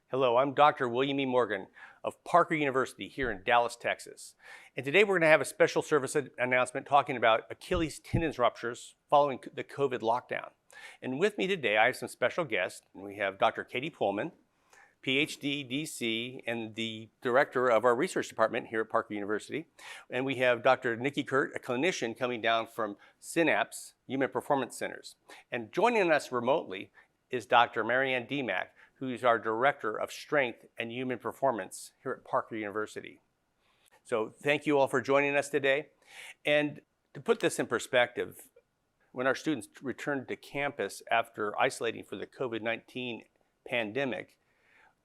Hello, I'm Dr. William E. Morgan of Parker University here in Dallas, Texas. And today we're going to have a special service announcement talking about Achilles tendon ruptures following the COVID lockdown. And with me today, I have some special guests. We have Dr. Katie Pohlman, PhD, DC, and the director of our research department here at Parker University. And we have Dr. Nicky Kirk, a clinician coming down from Synapse, Human Performance Centers. And joining us remotely is Dr. MaryAnne Dimak, who's our Director of Strength and Human Performance here at Parker University. So thank you all for joining us today. And to put this in perspective, when our students returned to campus after isolating for the COVID-19 pandemic,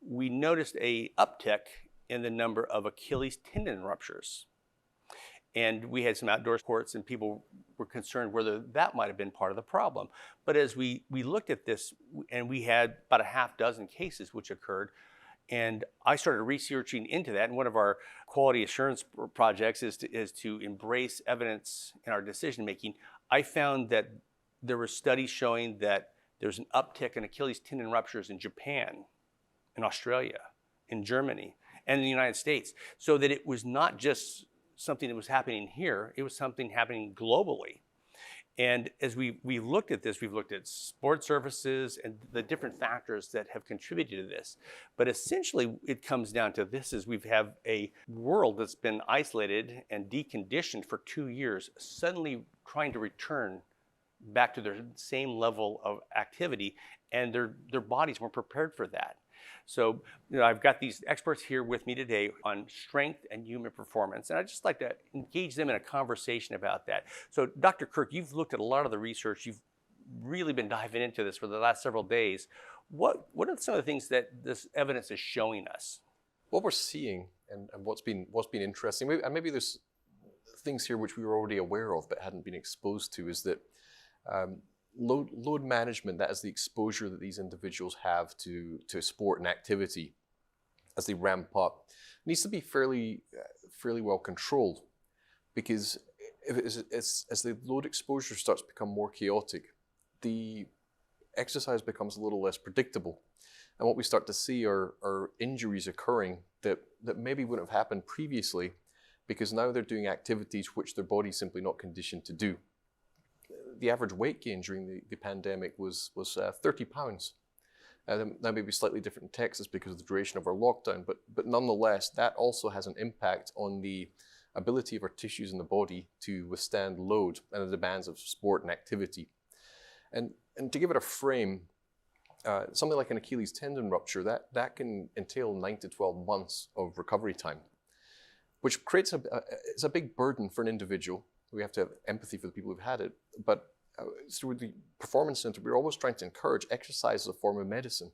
we noticed an uptick in the number of Achilles tendon ruptures. And we had some outdoor sports and people were concerned whether that might have been part of the problem. But as we looked at this, and we had about a half dozen cases which occurred, and I started researching into that. And one of our quality assurance projects is to embrace evidence in our decision making. I found that there were studies showing that there's an uptick in Achilles tendon ruptures in Japan, in Australia, in Germany, and in the United States. So that it was not just something that was happening here, it was something happening globally. And as we looked at this, we've looked at sport surfaces and the different factors that have contributed to this. But essentially it comes down to this: is we have a world that's been isolated and deconditioned for 2 years, suddenly trying to return back to their same level of activity, and their bodies weren't prepared for that. So, I've got these experts here with me today on strength and human performance, and I'd just like to engage them in a conversation about that. So, Dr. Kirk, you've looked at a lot of the research. You've really been diving into this for the last several days. What are some of the things that this evidence is showing us? What we're seeing and what's been interesting, maybe there's things here which we were already aware of but hadn't been exposed to, is that load management, that is the exposure that these individuals have to sport and activity as they ramp up, needs to be fairly well controlled, because as the load exposure starts to become more chaotic, the exercise becomes a little less predictable. And what we start to see are injuries occurring that maybe wouldn't have happened previously, because now they're doing activities which their body's simply not conditioned to do. The average weight gain during the pandemic was 30 pounds. That may be slightly different in Texas because of the duration of our lockdown, but nonetheless, that also has an impact on the ability of our tissues in the body to withstand load and the demands of sport and activity. And to give it a frame, something like an Achilles tendon rupture, that can entail 9 to 12 months of recovery time, which creates it's a big burden for an individual. We have to have empathy for the people who've had it. But through the Performance Center, we're always trying to encourage exercise as a form of medicine.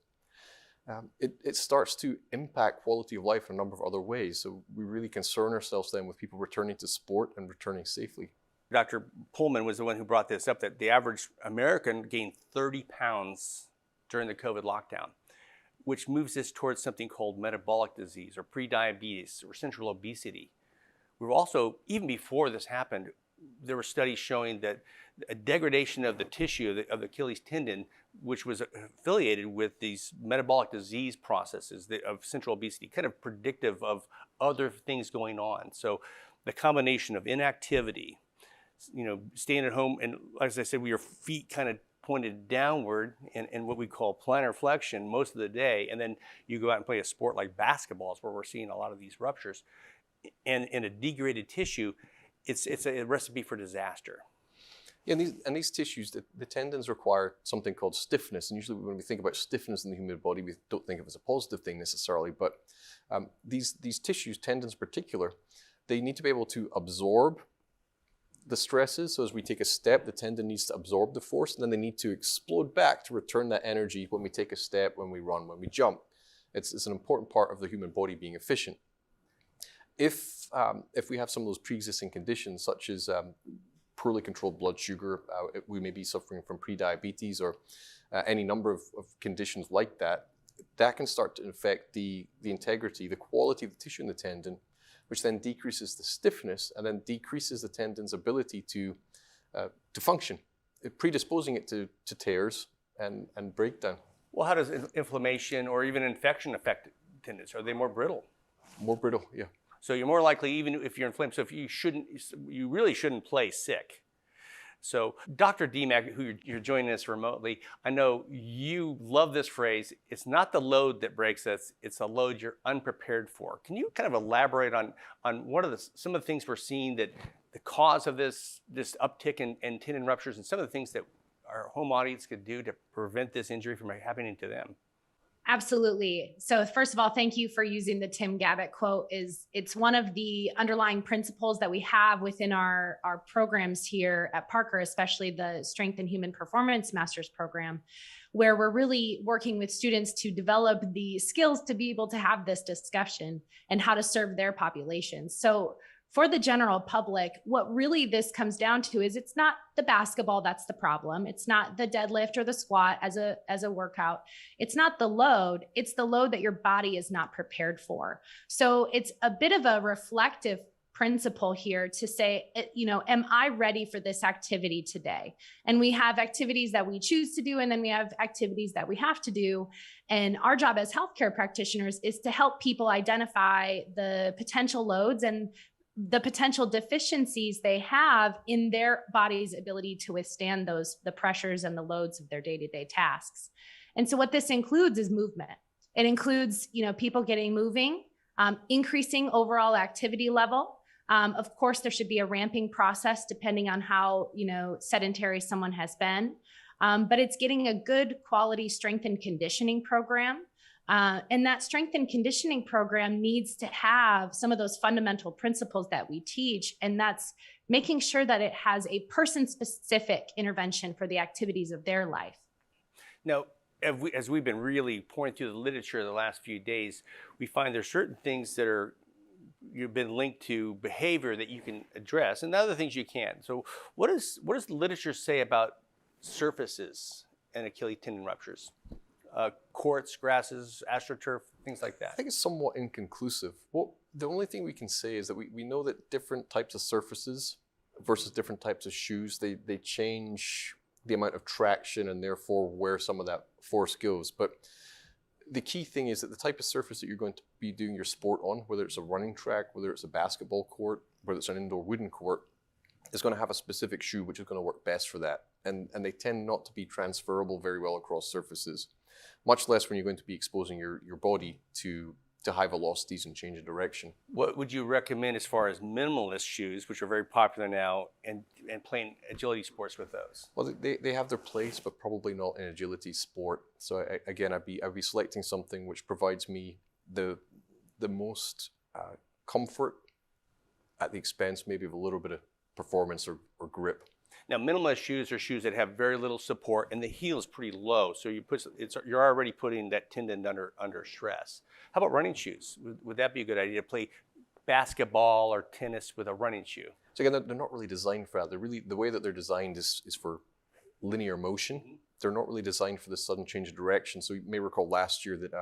It starts to impact quality of life in a number of other ways. So we really concern ourselves then with people returning to sport and returning safely. Dr. Pohlman was the one who brought this up, that the average American gained 30 pounds during the COVID lockdown, which moves us towards something called metabolic disease or prediabetes or central obesity. We were also, even before this happened, there were studies showing that a degradation of the tissue of the Achilles tendon, which was affiliated with these metabolic disease processes of central obesity, kind of predictive of other things going on. So the combination of inactivity, staying at home, and as I said, your feet kind of pointed downward in what we call plantar flexion most of the day, and then you go out and play a sport like basketball, is where we're seeing a lot of these ruptures. And in a degraded tissue, it's a recipe for disaster. Yeah, and these tissues, the tendons require something called stiffness. And usually when we think about stiffness in the human body, we don't think of it as a positive thing necessarily. But these tissues, tendons in particular, they need to be able to absorb the stresses. So as we take a step, the tendon needs to absorb the force, and then they need to explode back to return that energy when we take a step, when we run, when we jump. It's an important part of the human body being efficient. If we have some of those pre-existing conditions, such as poorly controlled blood sugar, we may be suffering from prediabetes or any number of conditions like that, that can start to affect the integrity, the quality of the tissue in the tendon, which then decreases the stiffness and then decreases the tendon's ability to function, predisposing it to tears and breakdown. Well, how does inflammation or even infection affect tendons? Are they more brittle? More brittle, yeah. So you're more likely, even if you're inflamed, so if you really shouldn't play sick. So Dr. Dimak, who you're joining us remotely, I know you love this phrase, it's not the load that breaks us, it's the load you're unprepared for. Can you kind of elaborate on what are some of the things we're seeing that the cause of this uptick in tendon ruptures and some of the things that our home audience could do to prevent this injury from happening to them? Absolutely. So first of all, thank you for using the Tim Gabbett quote. It's one of the underlying principles that we have within our programs here at Parker, especially the Strength and Human Performance Master's Program, where we're really working with students to develop the skills to be able to have this discussion and how to serve their populations. So for the general public, what really this comes down to is it's not the basketball that's the problem. It's not the deadlift or the squat as a workout. It's not the load. It's the load that your body is not prepared for. So it's a bit of a reflective principle here to say, am I ready for this activity today? And we have activities that we choose to do, and then we have activities that we have to do. And our job as healthcare practitioners is to help people identify the potential loads and the potential deficiencies they have in their body's ability to withstand the pressures and the loads of their day-to-day tasks. And so what this includes is movement. It includes, people getting moving, increasing overall activity level. Of course, there should be a ramping process depending on how, sedentary someone has been. But it's getting a good quality strength and conditioning program. And that strength and conditioning program needs to have some of those fundamental principles that we teach. And that's making sure that it has a person-specific intervention for the activities of their life. Now, as we've been really pouring through the literature the last few days, we find there's certain things that you've been linked to behavior that you can address, and other things you can't. So what does the literature say about surfaces and Achilles tendon ruptures? Courts, grasses, astroturf, things like that. I think it's somewhat inconclusive. The only thing we can say is that we know that different types of surfaces versus different types of shoes, they change the amount of traction and therefore where some of that force goes. But the key thing is that the type of surface that you're going to be doing your sport on, whether it's a running track, whether it's a basketball court, whether it's an indoor wooden court, is going to have a specific shoe which is going to work best for that. And they tend not to be transferable very well across surfaces, much less when you're going to be exposing your body to high velocities and change of direction. What would you recommend as far as minimalist shoes, which are very popular now, and playing agility sports with those? Well, they have their place, but probably not in agility sport. So again, I'd be selecting something which provides me the most comfort at the expense maybe of a little bit of performance or grip. Now, minimalist shoes are shoes that have very little support, and the heel is pretty low, so you're already putting that tendon under stress. How about running shoes? Would that be a good idea to play basketball or tennis with a running shoe? So again, they're not really designed for that. The way that they're designed is for linear motion. Mm-hmm. They're not really designed for the sudden change of direction. So you may recall last year that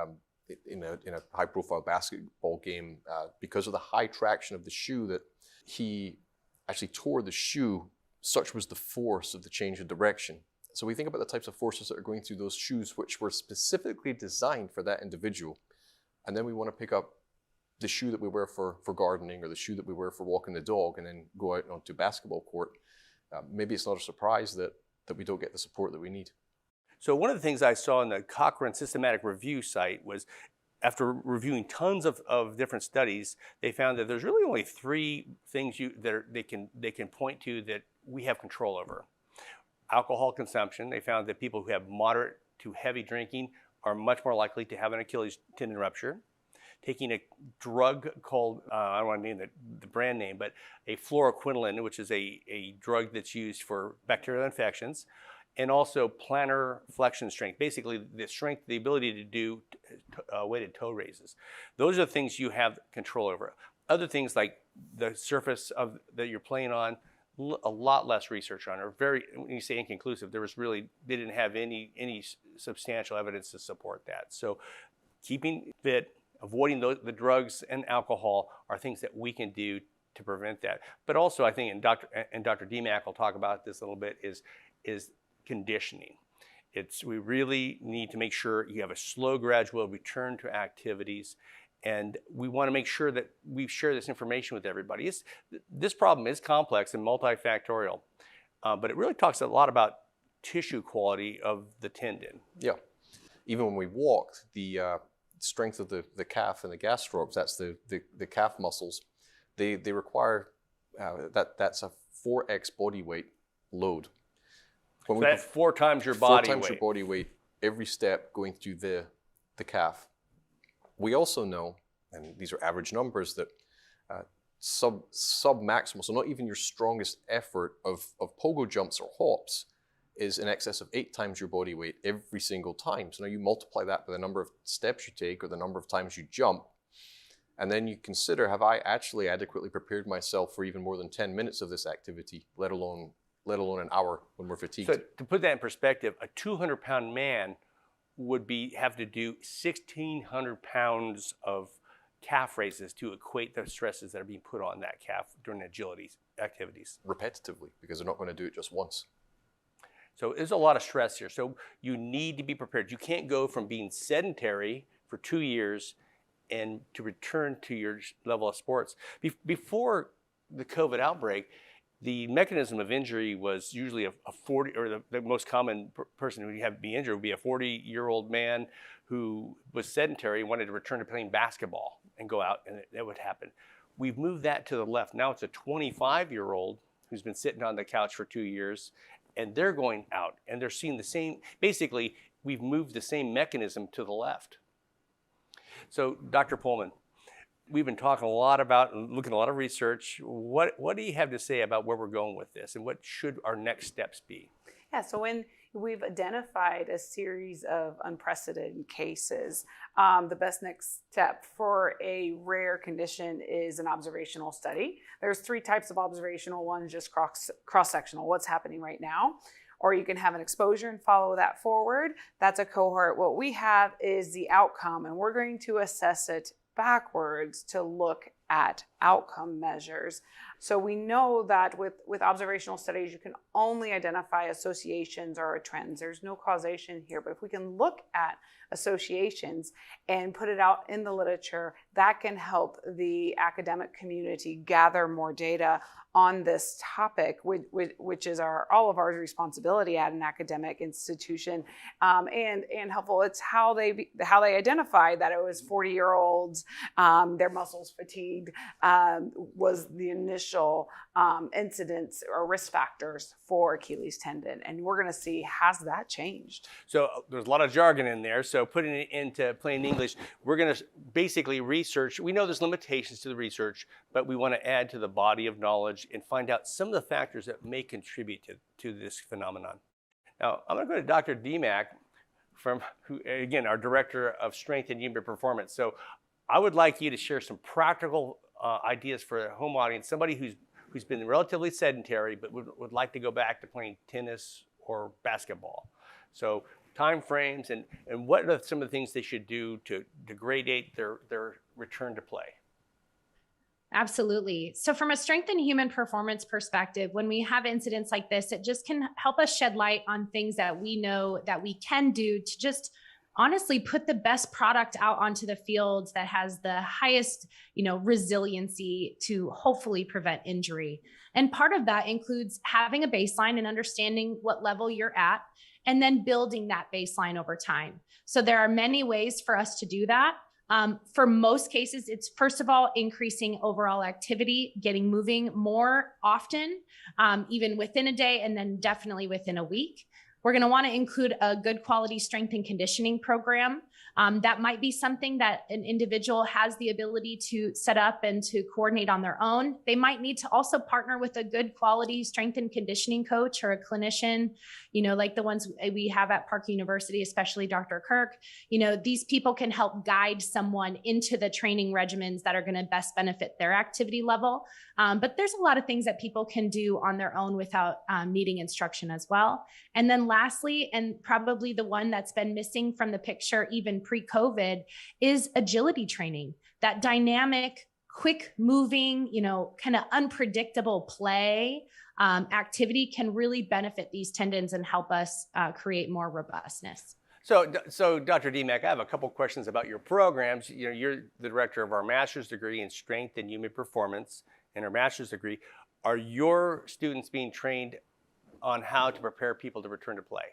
in a high-profile basketball game, because of the high traction of the shoe, that he actually tore the shoe. Such was the force of the change of direction. So we think about the types of forces that are going through those shoes, which were specifically designed for that individual. And then we want to pick up the shoe that we wear for gardening, or the shoe that we wear for walking the dog, and then go out onto a basketball court. Maybe it's not a surprise that we don't get the support that we need. So one of the things I saw in the Cochrane Systematic Review site was, after reviewing tons of different studies, they found that there's really only 3 things they can point to that we have control over. Alcohol consumption. They found that people who have moderate to heavy drinking are much more likely to have an Achilles tendon rupture. Taking a drug called, I don't want to name the brand name, but a fluoroquinolone, which is a drug that's used for bacterial infections, and also plantar flexion strength, basically the strength, the ability to do weighted toe raises. Those are the things you have control over. Other things like the surface that you're playing on, a lot less research on, or when you say inconclusive, they didn't have any substantial evidence to support that. So keeping fit, avoiding the drugs and alcohol are things that we can do to prevent that. But also, I think, and Dr. Dimak will talk about this a little bit, is conditioning. We really need to make sure you have a slow, gradual return to activities. And we want to make sure that we share this information with everybody. This problem is complex and multifactorial, but it really talks a lot about tissue quality of the tendon. Yeah. Even when we walk, the strength of the calf and the gastrocs, that's the calf muscles, they require, that's a 4x body weight load. So that's 4 times your body weight. 4 times your body weight every step going through the calf. We also know, and these are average numbers, that sub-maximal, so not even your strongest effort of pogo jumps or hops, is in excess of 8 times your body weight every single time. So now you multiply that by the number of steps you take or the number of times you jump, and then you consider, have I actually adequately prepared myself for even more than 10 minutes of this activity, let alone an hour when we're fatigued? So to put that in perspective, a 200-pound man would have to do 1,600 pounds of calf raises to equate the stresses that are being put on that calf during agility activities. Repetitively, because they're not going to do it just once. So there's a lot of stress here. So you need to be prepared. You can't go from being sedentary for 2 years and to return to your level of sports. Before the COVID outbreak, the mechanism of injury was usually a 40, or the most common person who would be injured would be a 40-year-old man who was sedentary and wanted to return to playing basketball and go out, and that would happen. We've moved that to the left. Now it's a 25-year-old who's been sitting on the couch for 2 years, and they're going out, and they're seeing the same, basically, we've moved the same mechanism to the left. So, Dr. Pohlman, we've been talking a lot about, looking at a lot of research. What do you have to say about where we're going with this, and what should our next steps be? Yeah, so when we've identified a series of unprecedented cases, the best next step for a rare condition is an observational study. There's 3 types of observational. One is just cross-sectional, what's happening right now. Or you can have an exposure and follow that forward. That's a cohort. What we have is the outcome, and we're going to assess it backwards to look at outcome measures. So we know that with observational studies, you can only identify associations or trends. There's no causation here, but if we can look at associations and put it out in the literature, that can help the academic community gather more data on this topic, which is all of our responsibility at an academic institution, and helpful. It's how they identified that it was 40-year-olds, their muscles fatigued, was the initial incidence or risk factors for Achilles tendon, and we're going to see, has that changed? So there's a lot of jargon in there. So putting it into plain English, we're going to basically research. We know there's limitations to the research, but we want to add to the body of knowledge and find out some of the factors that may contribute to this phenomenon. Now, I'm going to go to Dr. Dimak, who, again, our Director of Strength and Human Performance. So I would like you to share some practical ideas for a home audience, somebody who's been relatively sedentary but would like to go back to playing tennis or basketball. So time frames and what are some of the things they should do to gradate their return to play? Absolutely. So from a strength and human performance perspective, when we have incidents like this, it just can help us shed light on things that we know that we can do to just honestly put the best product out onto the field that has the highest, resiliency to hopefully prevent injury. And part of that includes having a baseline and understanding what level you're at, and then building that baseline over time. So there are many ways for us to do that. For most cases, it's first of all, increasing overall activity, getting moving more often, even within a day, and then definitely within a week. We're going to want to include a good quality strength and conditioning program. That might be something that an individual has the ability to set up and to coordinate on their own. They might need to also partner with a good quality strength and conditioning coach or a clinician, like the ones we have at Park University, especially Dr. Kirk. These people can help guide someone into the training regimens that are going to best benefit their activity level. But there's a lot of things that people can do on their own without needing instruction as well. And then lastly, and probably the one that's been missing from the picture even pre-COVID, is agility training. That dynamic quick moving, kind of unpredictable play activity can really benefit these tendons and help us create more robustness. So Dr. Dimak, I have a couple questions about your programs. You're the director of our master's degree in strength and human performance and our master's degree. Are your students being trained on how to prepare people to return to play?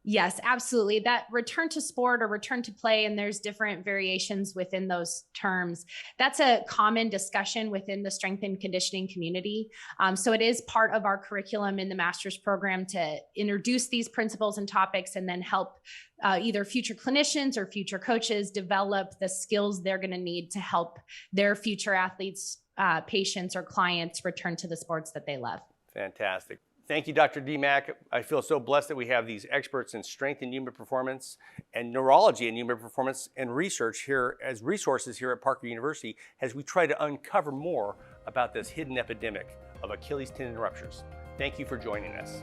Yes, absolutely. That return to sport or return to play, and there's different variations within those terms. That's a common discussion within the strength and conditioning community. So it is part of our curriculum in the master's program to introduce these principles and topics and then help either future clinicians or future coaches develop the skills they're going to need to help their future athletes, patients, or clients return to the sports that they love. Fantastic. Thank you, Dr. Dimak. I feel so blessed that we have these experts in strength and human performance and neurology and human performance and research here as resources here at Parker University as we try to uncover more about this hidden epidemic of Achilles tendon ruptures. Thank you for joining us.